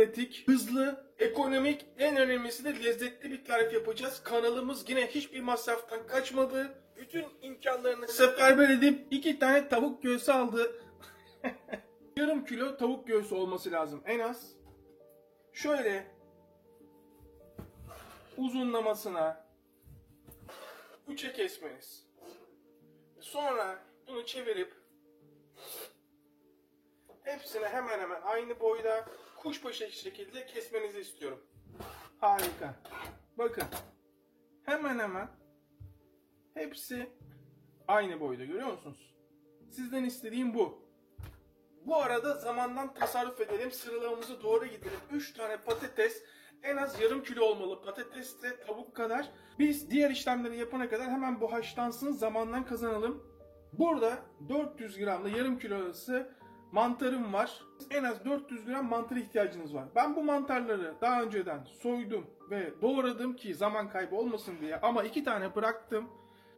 pratik, hızlı, ekonomik, en önemlisi de lezzetli bir tarif yapacağız. Kanalımız yine hiçbir masraftan kaçmadı. Bütün imkanlarını seferber edip 2 tane tavuk göğsü aldı. Yarım kilo tavuk göğsü olması lazım en az. Şöyle uzunlamasına 3'e kesmeniz. Sonra bunu çevirip hepsini hemen hemen aynı boyda kuşbaşı şekilde kesmenizi istiyorum. Harika. Bakın. Hemen hemen hepsi aynı boyda, görüyor musunuz? Sizden istediğim bu. Bu arada zamandan tasarruf edelim. Sıralamamızı doğru gidelim. 3 tane patates, en az yarım kilo olmalı. Patates de tavuk kadar. Biz diğer işlemleri yapana kadar hemen bu haşlansın, zamandan kazanalım. Burada 400 gramla yarım kilo arası mantarım var. En az 400 gram mantara ihtiyacınız var. Ben bu mantarları daha önceden soydum ve doğradım ki zaman kaybı olmasın diye. Ama 2 tane bıraktım.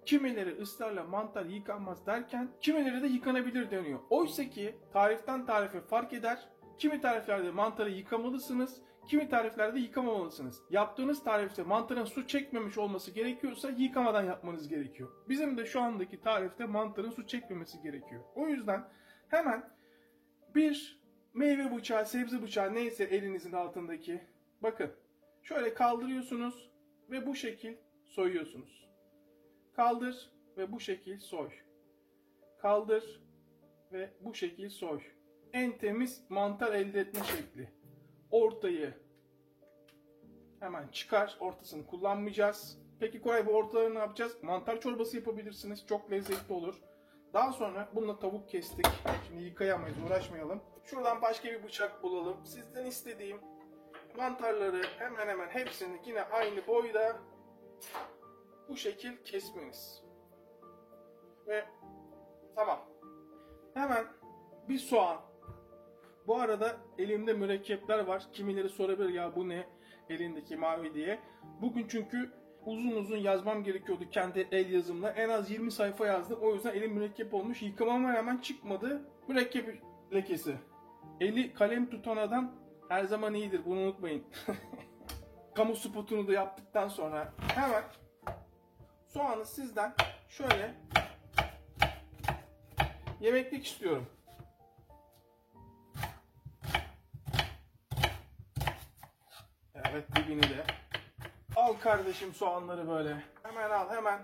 Kimileri ısrarla mantar yıkanmaz derken kimileri de yıkanabilir deniyor. Oysa ki tariften tarife fark eder. Kimi tariflerde mantarı yıkamalısınız, kimi tariflerde yıkamamalısınız. Yaptığınız tarifte mantarın su çekmemiş olması gerekiyorsa yıkamadan yapmanız gerekiyor. Bizim de şu andaki tarifte mantarın su çekmemesi gerekiyor. O yüzden hemen bir meyve bıçağı, sebze bıçağı neyse elinizin altındaki, bakın şöyle kaldırıyorsunuz ve bu şekil soyuyorsunuz. Kaldır ve bu şekil soy. Kaldır ve bu şekil soy. En temiz mantar elde etme şekli. Ortayı hemen çıkar. Ortasını kullanmayacağız. Peki Koray, bu ortaları ne yapacağız? Mantar çorbası yapabilirsiniz. Çok lezzetli olur. Daha sonra bununla tavuk kestik. Şimdi yıkayamayız, uğraşmayalım. Şuradan başka bir bıçak bulalım. Sizden istediğim mantarları hemen hemen hepsini yine aynı boyda bu şekil kesmeniz. Ve tamam. Hemen bir soğan. Bu arada elimde mürekkepler var. Kimileri sorabilir, ya bu ne elindeki mavi diye. Bugün çünkü uzun uzun yazmam gerekiyordu kendi el yazımla. En az 20 sayfa yazdım. O yüzden elim mürekkep olmuş. Yıkamama rağmen çıkmadı. Mürekkep lekesi. Eli kalem tutan adam her zaman iyidir. Bunu unutmayın. Kamu spotunu da yaptıktan sonra hemen soğanı sizden şöyle yemeklik istiyorum. Evet, dibini de. Al kardeşim soğanları böyle. Hemen al, hemen.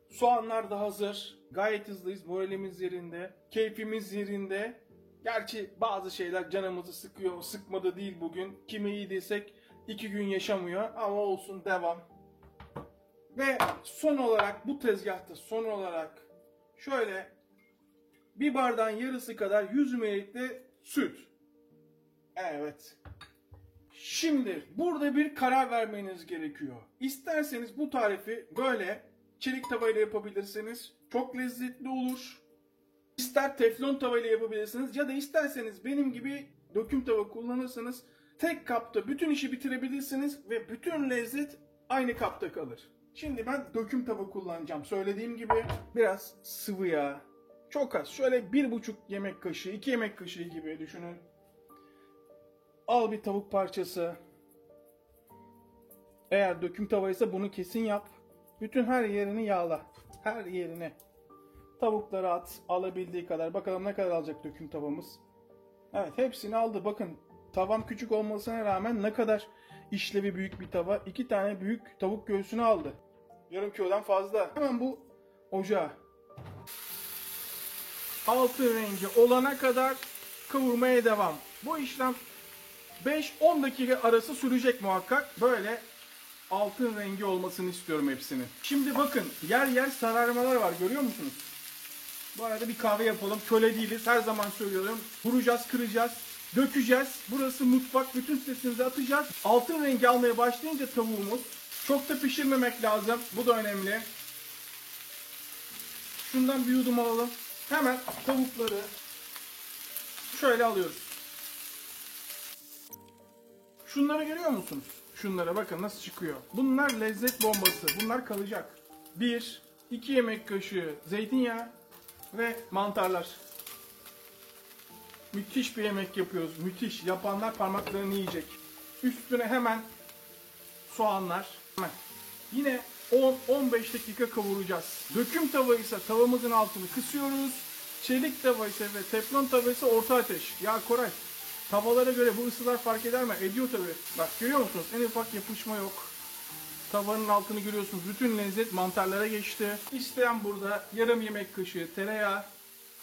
Soğanlar da hazır. Gayet hızlıyız. Moralimiz yerinde. Keyfimiz yerinde. Gerçi bazı şeyler canımızı sıkıyor. Sıkmadı değil bugün. Kimi iyi desek 2 gün yaşamıyor. Ama olsun, devam. Ve son olarak bu tezgahta son olarak şöyle bir bardağın yarısı kadar 100 ml süt. Evet. Şimdi burada bir karar vermeniz gerekiyor. İsterseniz bu tarifi böyle çelik tavayla yapabilirsiniz. Çok lezzetli olur. İster teflon tavayla yapabilirsiniz ya da isterseniz benim gibi döküm tava kullanırsanız tek kapta bütün işi bitirebilirsiniz ve bütün lezzet aynı kapta kalır. Şimdi ben döküm tava kullanacağım. Söylediğim gibi biraz sıvı yağ. Çok az. Şöyle 1,5 yemek kaşığı, 2 yemek kaşığı gibi düşünün. Al bir tavuk parçası. Eğer döküm tavaysa bunu kesin yap. Bütün her yerini yağla. Her yerini. Tavukları at. Alabildiği kadar. Bakalım ne kadar alacak döküm tavamız. Evet, hepsini aldı. Bakın tavam küçük olmasına rağmen ne kadar işlevi büyük bir tava. 2 tane büyük tavuk göğsünü aldı. Yarım kilodan fazla. Hemen bu ocağa altın rengi olana kadar kavurmaya devam. Bu işlem 5-10 dakika arası sürecek muhakkak. Böyle altın rengi olmasını istiyorum hepsinin. Şimdi bakın yer yer sararmalar var, görüyor musunuz? Bu arada bir kahve yapalım. Köle değiliz, her zaman söylüyorum. Vuracağız, kıracağız, dökeceğiz. Burası mutfak, bütün stresimizi atacağız. Altın rengi almaya başlayınca tavuğumuz, çok da pişirmemek lazım. Bu da önemli. Şundan bir yudum alalım. Hemen tavukları şöyle alıyoruz. Şunları görüyor musunuz? Şunlara bakın nasıl çıkıyor. Bunlar lezzet bombası. Bunlar kalacak. 1-2 yemek kaşığı zeytinyağı ve mantarlar. müthiş bir yemek yapıyoruz. Müthiş. Yapanlar parmaklarını yiyecek. Üstüne hemen soğanlar. Hemen. Yine 10-15 dakika kavuracağız. Döküm tava ise tavamızın altını kısıyoruz. Çelik tava ise ve teflon tava ise orta ateş. Ya Koray, tavalara göre bu ısılar fark eder mi? Ediyor tabii. Bak görüyor musunuz? En ufak yapışma yok. Tavanın altını görüyorsunuz. Bütün lezzet mantarlara geçti. İsteyen burada yarım yemek kaşığı tereyağı.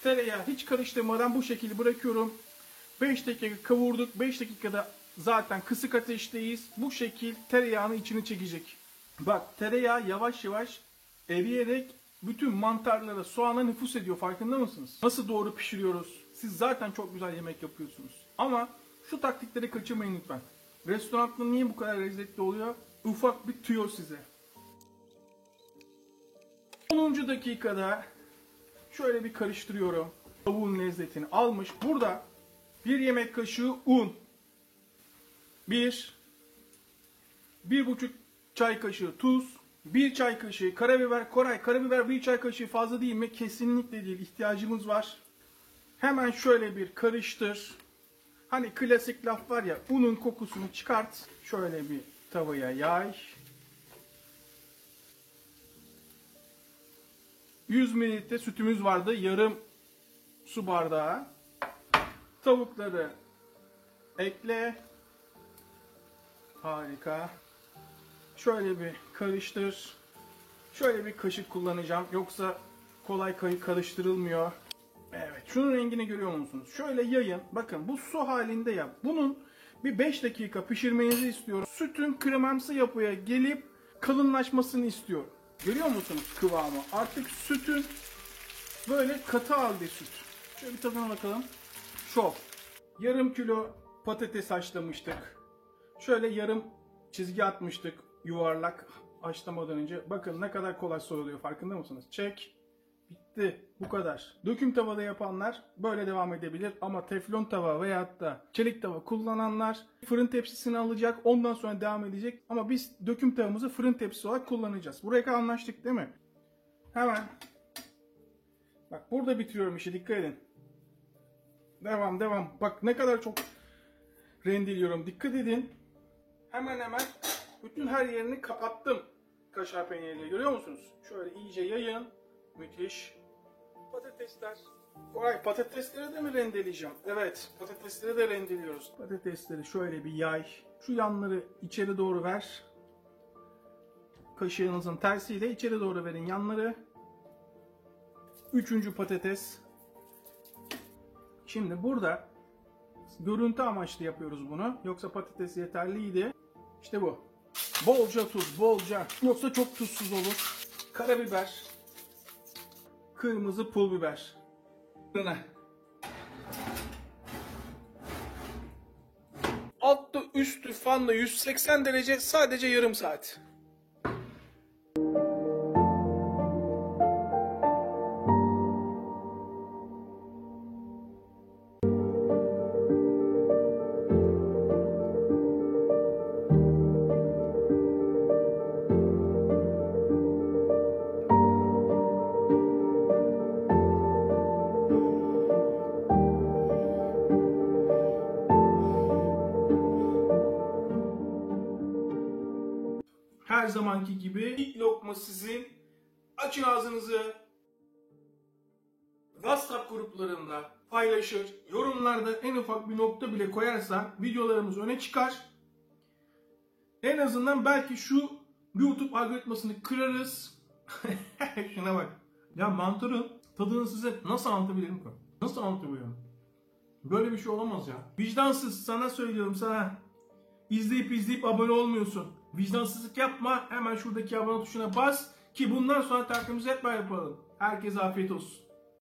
Tereyağı hiç karıştırmadan bu şekilde bırakıyorum. 5 dakika kavurduk. 5 dakikada zaten kısık ateşteyiz. Bu şekil tereyağını içine çekecek. Bak tereyağı yavaş yavaş eriyerek bütün mantarlara, soğana nüfuz ediyor. Farkında mısınız? Nasıl doğru pişiriyoruz? Siz zaten çok güzel yemek yapıyorsunuz. Ama şu taktikleri kaçırmayın lütfen. Restoranda niye bu kadar lezzetli oluyor? Ufak bir tüyo size. 10. dakikada şöyle bir karıştırıyorum. Tavuğun lezzetini almış. Burada 1 yemek kaşığı un. 1,5 çay kaşığı tuz. 1 çay kaşığı karabiber. Koray, karabiber 1 çay kaşığı fazla değil mi? Kesinlikle değil. İhtiyacımız var. Hemen şöyle bir karıştır. Hani klasik laf var ya, unun kokusunu çıkart. Şöyle bir tavaya yay. 100 ml sütümüz vardı. Yarım su bardağı. Tavukları ekle. Harika. Şöyle bir karıştır. Şöyle bir kaşık kullanacağım. Yoksa kolay karıştırılmıyor. Evet. Şunun rengini görüyor musunuz? Şöyle yayın. Bakın bu su halinde ya. Bunun bir 5 dakika pişirmenizi istiyorum. Sütün kremamsı yapıya gelip kalınlaşmasını istiyorum. Görüyor musunuz kıvamı? Artık sütün böyle katı halde süt. Şöyle bir tadına bakalım. Şov. Yarım kilo patates haşlamıştık. Şöyle yarım çizgi atmıştık yuvarlak haşlamadan önce. Bakın ne kadar kolay soyuluyor, farkında mısınız? Çek. Bitti. Bu kadar. Döküm tavada yapanlar böyle devam edebilir ama teflon tava veyahut da çelik tava kullananlar fırın tepsisini alacak, ondan sonra devam edecek. Ama biz döküm tavamızı fırın tepsisi olarak kullanacağız. Buraya kadar anlaştık değil mi? Hemen. Bak burada bitiriyorum işi, dikkat edin. Devam. Bak ne kadar çok rendeliyorum. Dikkat edin. Hemen bütün her yerini kapattım. Kaşar peyniriyle, görüyor musunuz? Şöyle iyice yayın. Müthiş. Patatesler. Vay, patatesleri de mi rendeleyeceğim? Evet, patatesleri de rendeliyoruz. Patatesleri şöyle bir yay. Şu yanları içeri doğru ver. Kaşığınızın tersiyle içeri doğru verin yanları. 3. patates. Şimdi burada görüntü amaçlı yapıyoruz bunu. Yoksa patates yeterliydi. İşte bu. Bolca tuz, bolca. Yoksa çok tuzsuz olur. Karabiber. Kırmızı pul biber. Altlı üstü fanlı 180 derece, sadece yarım saat. Her zamanki gibi ilk lokma sizin. Açın ağzınızı. WhatsApp gruplarında paylaşır, yorumlarda en ufak bir nokta bile koyarsan videolarımız öne çıkar. En azından belki şu YouTube algoritmasını kırarız. Şuna bak. Ya mantarın tadını size nasıl anlatabilirim ki? Nasıl anlatabilirim? Böyle bir şey olamaz ya. Vicdansız, sana söylüyorum sana. İzleyip abone olmuyorsun. Vicdansızlık yapma. Hemen şuradaki abone tuşuna bas ki bundan sonra takvimimizi hep böyle yapalım. Herkese afiyet olsun.